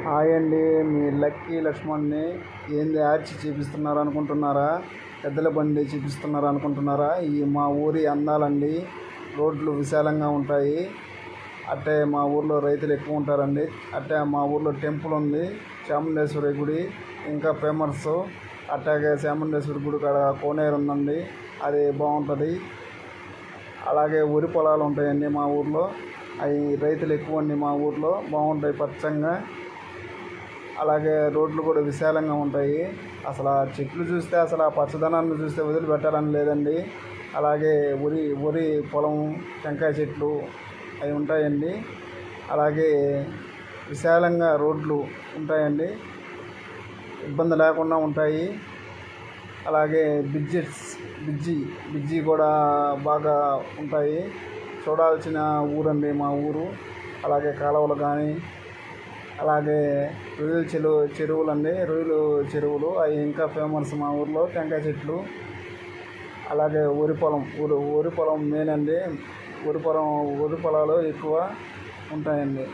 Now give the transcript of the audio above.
Hi అండి, మీ lucky లక్ష్మణ్ని. ఏంది ads చూపిస్తున్నారు అనుకుంటున్నారా? ఎద్దుల బండి చూపిస్తున్నారు అనుకుంటున్నారా? ఈ మా ఊరి అందాలండి. రోడ్లు విశాలంగా ఉంటాయి. అట్టే మా ఊర్లో రైతులు ఎక్కువ ఉంటారండి. అట్టే మా ఊర్లో టెంపుల్ ఉంది, చాముండేశ్వరి గుడి, ఇంకా ఫేమస్. అట్టాగే చాముండేశ్వరి గుడి కాడ కోనేరు ఉందండి, అది బాగుంటుంది. అలాగే వరి పొలాలు ఉంటాయండి మా ఊర్లో, అవి రైతులు ఎక్కువ అండి మా ఊర్లో, బాగుంటాయి పచ్చంగా. అలాగే రోడ్లు కూడా విశాలంగా ఉంటాయి. అసలు ఆ చెట్లు చూస్తే, అసలు ఆ పచ్చదనాన్ని చూస్తే వదిలిపెట్టాలని లేదండి. అలాగే వరి పొలం, టెంకాయ చెట్లు అవి ఉంటాయండి. అలాగే విశాలంగా రోడ్లు ఉంటాయండి, ఇబ్బంది లేకుండా ఉంటాయి. అలాగే బ్రిడ్జి కూడా బాగా ఉంటాయి. చూడాల్సిన ఊరండి మా ఊరు. అలాగే కాలువలు కానీ, అలాగే చెరువులు అండి, రొయ్యలు చెరువులు అవి ఇంకా ఫేమస్ మా ఊర్లో. టెంకాయ చెట్లు, అలాగే వరి పొలం మెయిన్ అండి. వరి పొలాలు ఎక్కువ ఉంటాయండి.